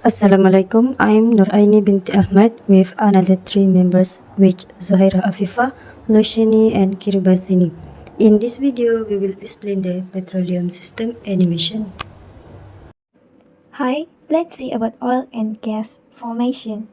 Assalamualaikum. I'm Nuraini binti Ahmad with another three members, which Zuhaira Afifa, Loshini and Kiribasini. In this video, we will explain the petroleum system animation. Hi, let's see about oil and gas formation.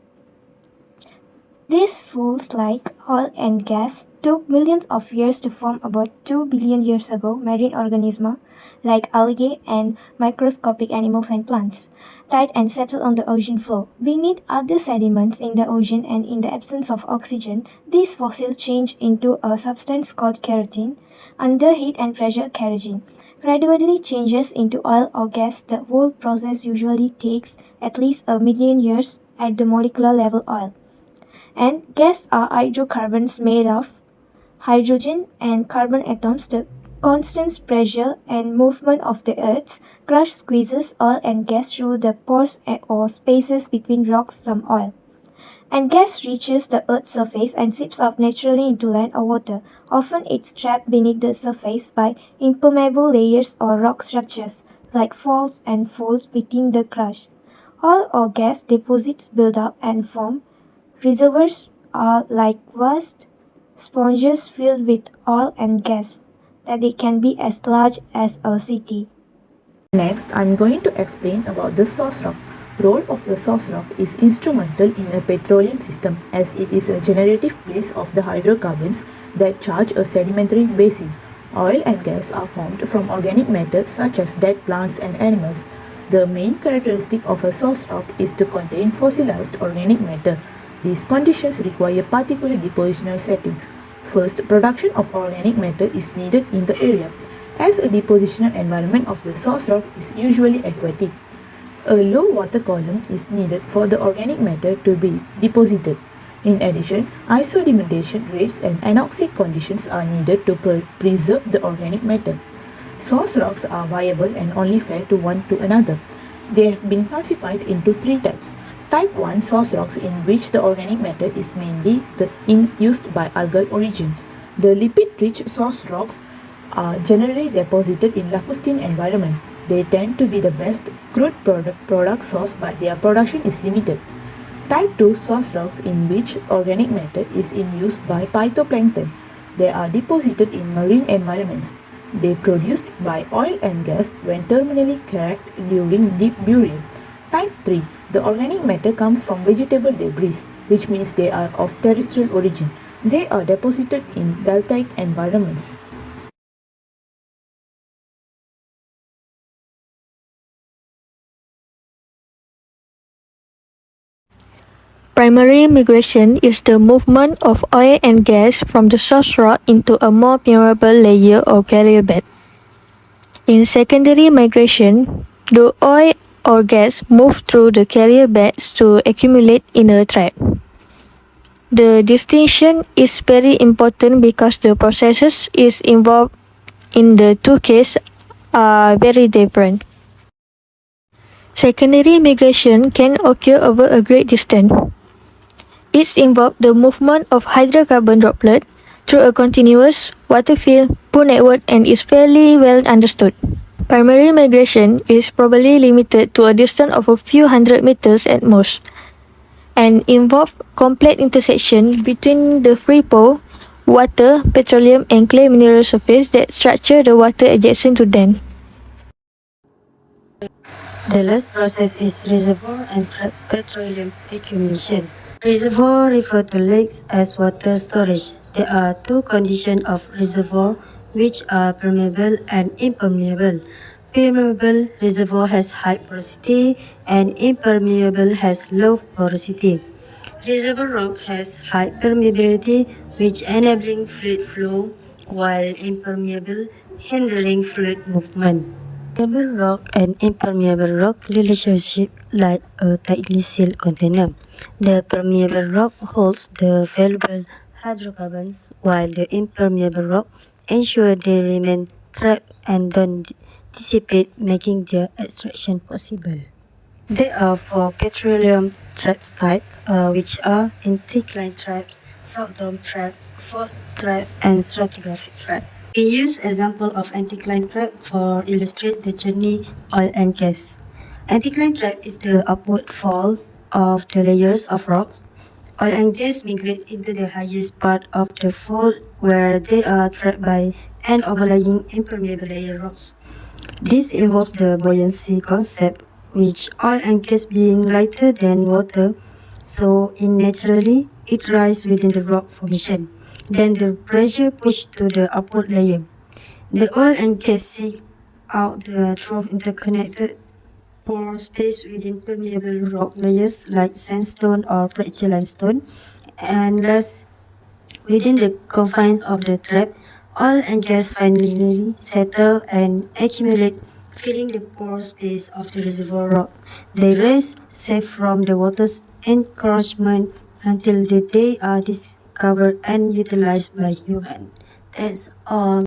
These foods like oil and gas took millions of years to form. About 2 billion years ago. Marine organisms like algae and microscopic animals and plants died and settled on the ocean floor. Beneath other sediments in the ocean and in the absence of oxygen, these fossils changed into a substance called keratin. Under heat and pressure, kerosene gradually changes into oil or gas. The whole process usually takes at least a million years at the molecular level. Oil and gas are hydrocarbons made of hydrogen and carbon atoms. The constant pressure and movement of the Earth's crust squeezes oil and gas through the pores or spaces between rocks. Some oil and gas reaches the Earth's surface and seeps out naturally into land or water. Often it's trapped beneath the surface by impermeable layers or rock structures, like faults and folds within the crust. Oil or gas deposits build up and form. Reservoirs are like vast sponges filled with oil and gas that they can be as large as a city. Next, I'm going to explain about the source rock. Role of the source rock is instrumental in a petroleum system, as it is a generative place of the hydrocarbons that charge a sedimentary basin. Oil and gas are formed from organic matter such as dead plants and animals. The main characteristic of a source rock is to contain fossilized organic matter. These conditions require particular depositional settings. First, production of organic matter is needed in the area, as a depositional environment of the source rock is usually aquatic. A low water column is needed for the organic matter to be deposited. In addition, isodimentation rates and anoxic conditions are needed to preserve the organic matter. Source rocks are viable and only fair to one to another. They have been classified into three types. Type 1 source rocks, in which the organic matter is mainly used by algal origin. The lipid-rich source rocks are generally deposited in lacustrine environment. They tend to be the best crude product source, but their production is limited. Type 2 source rocks, in which organic matter is in use by phytoplankton. They are deposited in marine environments. They are produced by oil and gas when terminally cracked during deep burial. Type 3. The organic matter comes from vegetable debris, which means they are of terrestrial origin. They are deposited in deltaic environments. Primary migration is the movement of oil and gas from the source rock into a more permeable layer or carrier bed. In secondary migration, the oil or gas move through the carrier beds to accumulate in a trap. The distinction is very important because the processes is involved in the two cases are very different. Secondary migration can occur over a great distance. It involves the movement of hydrocarbon droplet through a continuous water-filled pool network and is fairly well understood. Primary migration is probably limited to a distance of a few hundred meters at most, and involves complete intersection between the free pore, water, petroleum, and clay mineral surface that structure the water adjacent to them. The last process is reservoir and petroleum accumulation. Reservoir refer to lakes as water storage. There are two conditions of reservoir, which are permeable and impermeable. Permeable reservoir has high porosity and impermeable has low porosity. Reservoir rock has high permeability, which enabling fluid flow, while impermeable hindering fluid movement. Permeable rock and impermeable rock relationship like a tightly sealed container. The permeable rock holds the valuable hydrocarbons, while the impermeable rock ensures they remain trapped and don't dissipate, making their extraction possible. There are four petroleum traps types, which are incline traps, salt dome trap, fault trap, and stratigraphic trap. We use example of anticline trap for illustrate the journey oil and gas. Anticline trap is the upward fall of the layers of rocks. Oil and gas migrate into the highest part of the fault where they are trapped by an overlying impermeable layer rocks. This involves the buoyancy concept, which oil and gas being lighter than water, so naturally it rises within the rock formation. Then the pressure pushed to the upward layer. The oil and gas seek out the through interconnected pore space within permeable rock layers like sandstone or fracture limestone, and thus within the confines of the trap, oil and gas finally settle and accumulate, filling the pore space of the reservoir rock. They rest safe from the water's encroachment until the day are discovered and utilized by humans. That's all.